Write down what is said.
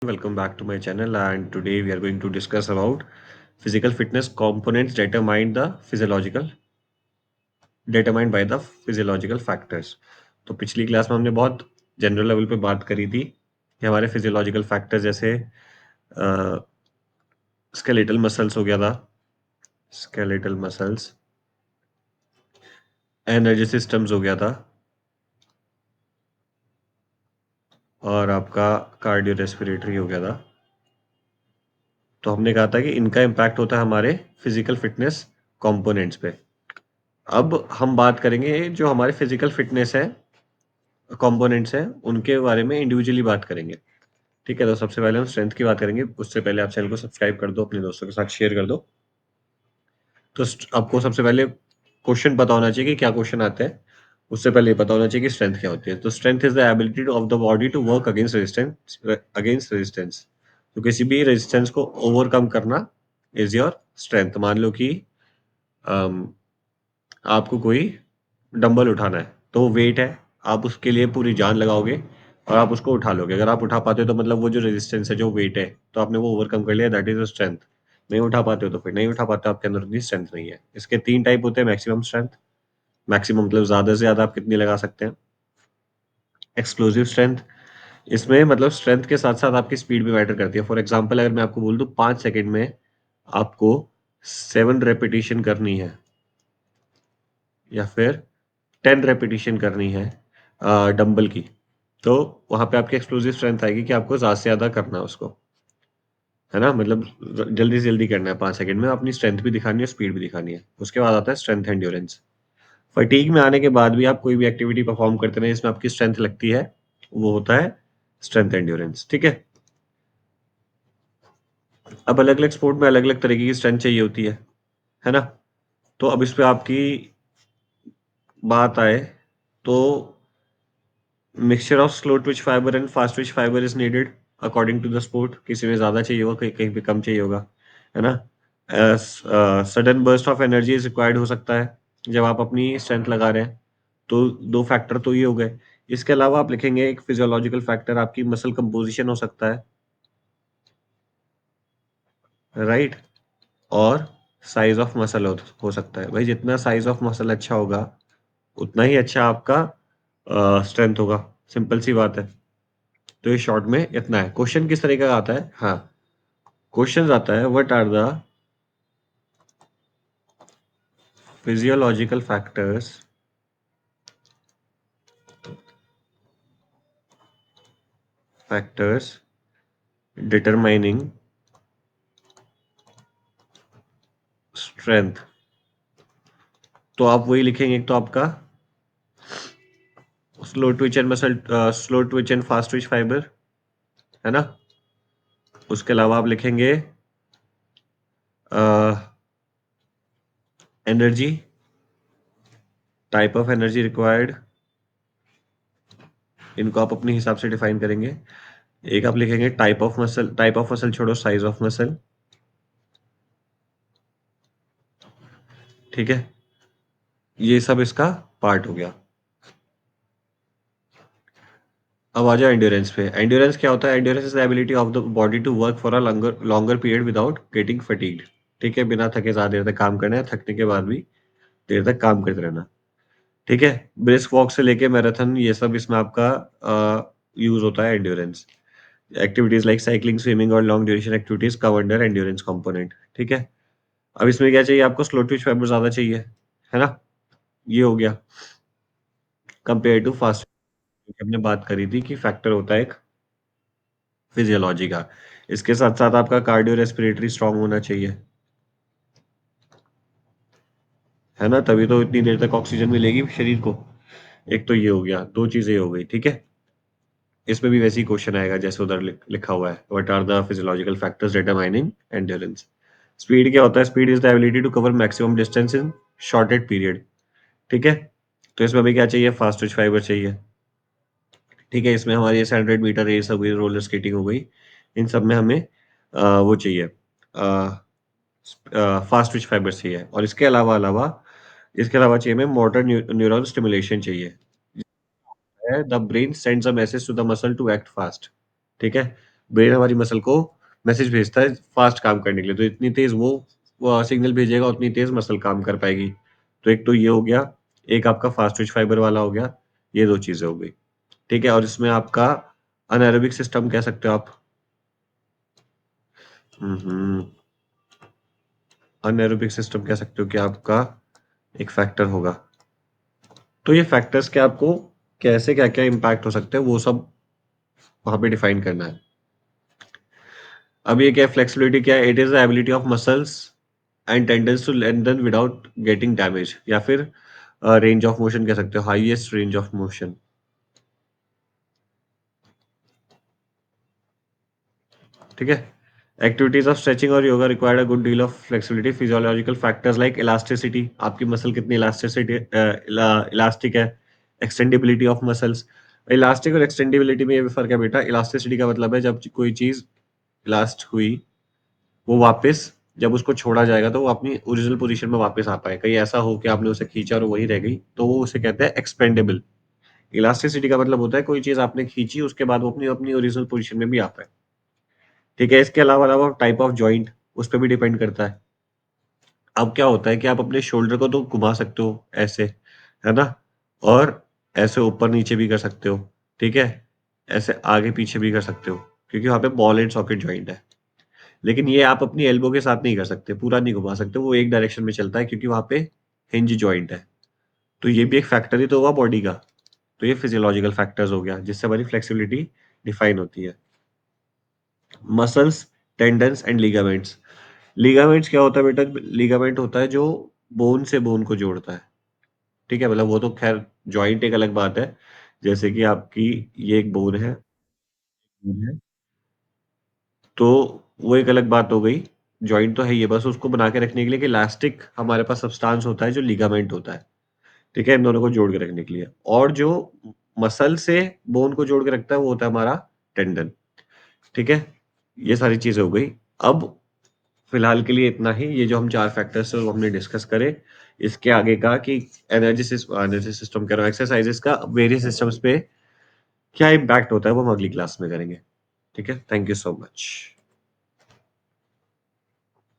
Welcome back to my channel, and today we are going to discuss about physical fitness components determined by the physiological factors. तो पिछली class में हमने बहुत general level पे बात करी थी कि हमारे फिजियोलॉजिकल फैक्टर्स जैसे स्केलेटल मसल्स हो गया था, स्केलेटल मसल्स, एनर्जी सिस्टम्स हो गया था, और आपका कार्डियो रेस्पिरेटरी हो गया था। तो हमने कहा था कि इनका इम्पैक्ट होता है हमारे फिजिकल फिटनेस कंपोनेंट्स पे। अब हम बात करेंगे जो हमारे फिजिकल फिटनेस है कंपोनेंट्स हैं उनके बारे में इंडिविजुअली बात करेंगे। ठीक है, तो सबसे पहले हम स्ट्रेंथ की बात करेंगे। उससे पहले आप चैनल को सब्सक्राइब कर दो, अपने दोस्तों के साथ शेयर कर दो। तो आपको सबसे पहले क्वेश्चन पता होना चाहिए कि क्या क्वेश्चन आते हैं। उससे पहले ये पता होना चाहिए कि स्ट्रेंथ क्या होती है। तो strength is the ability of the body to work against resistance. तो किसी भी रेजिस्टेंस को ओवरकम करना इज योर स्ट्रेंथ। मान लो कि अम, आपको कोई डंबल उठाना है, तो वो वेट है, आप उसके लिए पूरी जान लगाओगे और आप उसको उठा लोगे। अगर आप उठा पाते हो तो मतलब वो जो रेजिस्टेंस है, जो वेट है, तो आपने वो ओवरकम कर लिया, दैट इज अ स्ट्रेंथ। नहीं उठा पाते हो तो फिर नहीं उठा पाते, आपके अंदर उतनी स्ट्रेंथ नहीं है। इसके तीन टाइप होते हैं। मैक्सिमम स्ट्रेंथ, मैक्सिमम मतलब ज्यादा से ज्यादा आप कितनी लगा सकते हैं। एक्सक्लूसिव स्ट्रेंथ, इसमें मतलब स्ट्रेंथ के साथ साथ आपकी स्पीड भी मैटर करती है। फॉर एग्जाम्पल, अगर मैं आपको बोल दूं 5 सेकेंड में आपको 7 रेपिटेशन करनी है या फिर 10 रेपिटेशन करनी है डंबल की, तो वहां पे आपकी एक्सक्लूसिव स्ट्रेंथ आएगी कि आपको ज्यादा से ज्यादा करना है उसको, है ना। मतलब जल्दी से जल्दी करना है 5 सेकंड में, अपनी स्ट्रेंथ भी दिखानी है, स्पीड भी दिखानी है। उसके बाद आता है स्ट्रेंथ एंड्योरेंस। फटीग में आने के बाद भी आप कोई भी एक्टिविटी परफॉर्म करते रहे जिसमें आपकी स्ट्रेंथ लगती है, वो होता है स्ट्रेंथ एंड्योरेंस। ठीक है। अब अलग अलग स्पोर्ट में अलग अलग तरीके की स्ट्रेंथ चाहिए होती है ना। तो अब इस पे आपकी बात आए तो mixture of slow twitch fibre and fast twitch fibre is needed according to the sport. किसी में ज्यादा चाहिए होगा, कहीं कहीं पे कम चाहिए होगा, है ना। Sudden burst of energy is required हो सकता है जब आप अपनी स्ट्रेंथ लगा रहे हैं। तो दो फैक्टर तो ये हो गए। इसके अलावा आप लिखेंगे एक फिजियोलॉजिकल फैक्टर, आपकी मसल कंपोजिशन हो सकता है, राइट। और साइज ऑफ मसल हो सकता है। भाई जितना साइज ऑफ मसल अच्छा होगा उतना ही अच्छा आपका स्ट्रेंथ होगा। सिंपल सी बात है। तो ये शॉर्ट में इतना है। क्वेश्चन किस तरीके का आता है? हाँ, क्वेश्चन आता है what are the physiological factors determining strength. तो आप वही लिखेंगे, एक तो आपका slow twitch and fast twitch fibre, है ना। उसके अलावा आप लिखेंगे energy, type of energy required. इनको आप अपने हिसाब से डिफाइन करेंगे। एक आप लिखेंगे टाइप ऑफ मसल छोड़ो, साइज ऑफ मसल। ठीक है, ये सब इसका पार्ट हो गया। अब आ जाओ एंड्योरेंस पे। एंड्योरेंस क्या होता है? Endurance is the ability of the body to work for a longer longer period without getting fatigued. ठीक है, बिना थके ज्यादा देर तक काम करना है, थकने के बाद भी देर तक काम करते रहना। ठीक है, ब्रिस्क वॉक से लेके मैराथन, ये सब इसमें आपका यूज होता है endurance. Activities like cycling, swimming और long duration activities cover under endurance component. ठीक है। अब इसमें क्या चाहिए आपको? स्लो ट्विच फाइबर ज्यादा चाहिए, है ना। ये हो गया कंपेयर टू फास्ट। हमने बात करी थी कि फैक्टर होता है एक फिजियोलॉजी का। इसके साथ साथ आपका कार्डियो रेस्पिरेटरी स्ट्रांग होना चाहिए, है ना, तभी तो इतनी देर तक ऑक्सीजन मिलेगी शरीर को। एक तो ये हो गया, दो चीजें हो गई। ठीक है। इसमें भी वैसे ही क्वेश्चन आएगा जैसे उधर लिखा हुआ है, what are the physiological factors determining endurance. Speed क्या होता है? Speed is the ability to cover maximum distance in shorted period. ठीक है। तो इसमें भी क्या चाहिए? फास्ट ट्विच फाइबर चाहिए। ठीक है, इसमें हमारी 100 मीटर रेस हो गई, रोलर स्केटिंग हो गई, इन सब में हमें वो चाहिए, फास्ट ट्विच फाइबर चाहिए। और इसके अलावा चाहिए हमें मोटर न्यूरल स्टिमुलेशन चाहिए। The brain sends a message to the muscle to act fast. ठीक है। ब्रेन हमारी मसल को मैसेज भेजता है फास्ट काम करने के लिए, तो इतनी तेज़ वो सिग्नल भेजेगा, उतनी तेज़ मसल काम कर पाएगी। तो एक तो ये हो गया, एक आपका फास्ट ट्विच फाइबर वाला हो गया, ये 2 चीज़ें हो गई। ठीक है? और इसमें आपका अनएरोबिक सिस्टम कह सकते हो आप। हुँ, हुँ। अनएरोबिक सिस्टम कह सकते हो कि आपका एक फैक्टर होगा। तो ये फैक्टर्स के आपको कैसे क्या-क्या इम्पैक्ट हो सकते हैं, वो सब वहाँ पे डिफाइन करना है। अब ये क्या है, फ्लेक्सिबिलिटी क्या है? It is the ability of muscles and tendons to lengthen without getting damage, या फिर रेंज ऑफ मोशन कह सकते हो, हाईएस्ट रेंज ऑफ मोशन। ठीक है? एक्टिविटीज़ ऑफ स्ट्रेचिंग और yoga required a good deal of flexibility, physiological factors like elasticity, आपकी muscle कितनी इलास्टिक है, एक्सटेंडिबिलिटी ऑफ मसल्स। इलास्टिक और एक्सटेंडिबिलिटी में ये भी फ़र्क है बेटा। इलास्टिसिटी का मतलब है जब कोई चीज़ इलास्ट हुई, वो वापस जब उसको छोड़ा जाएगा तो वो अपनी ओरिजिनल पोज़ीशन में वापस आ पाए। कहीं ऐसा हो कि आपने उसे खींचा और वो वहीं रह गई, तो वो उसे कहते हैं एक्सपेंडेबल। इलास्टिसिटी का मतलब होता है कोई चीज़ आपने खींची, उसके बाद वो अपनी अपनी ओरिजिनल पोज़ीशन में भी आ पाए। ठीक है? इसके अलावा अलावा टाइप ऑफ जॉइंट, उस पे भी डिपेंड करता है। अब क्या होता है कि आप अपने शोल्डर को तो घुमा सकते हो ऐसे, है ना? और ऐसे ऊपर-नीचे भी कर सकते हो, ठीक है? ऐसे आगे-पीछे भी कर सकते हो, क्योंकि वहाँ पे बॉल एंड सॉकेट जॉइंट है। लेकिन ये आप अपनी एल्बो के साथ नहीं कर सकते, पूरा नहीं घुमा सकते, वो एक डायरेक्शन में चलता है क्योंकि वहाँ पे हिंज जॉइंट है। तो ये भी एक फैक्टर ही तो हुआ बॉडी का। तो ये फिजियोलॉजिकल फैक्टर्स हो गया, जिससे हमारी फ्लेक्सिबिलिटी डिफाइन होती है। Muscles, tendons and ligaments. Ligaments क्या होता है बेटा? लिगामेंट होता है जो बोन से बोन को जोड़ता है, ठीक है? मतलब वो तो ख़ैर जॉइंट एक अलग बात है, जैसे कि आपकी ये एक बोन है, तो वो एक अलग बात हो गई। जॉइंट तो है ही है, बस उसको बना के रखने के लिए एक इलास्टिक हमारे पास सब्सटेंस होता है जो लिगामेंट होता है, ठीक है? इन दोनों को जोड़ के रखने के लिए। और जो मसल से बोन को जोड़ के रखता है वो होता है हमारा टेंडन, ठीक है? ये सारी चीज़ें हो गई। अब फिलहाल के लिए इतना ही, ये जो हम 4 फैक्टर्स हैं वो हमने डिस्कस करे। इसके आगे का कि एनर्जी सिस्टम कह रहा हूँ, एक्सरसाइज़ेज़ का वेरियस सिस्टम्स पे क्या इम्पैक्ट होता है वो हम अगली क्लास में करेंगे। ठीक है? Thank you so much.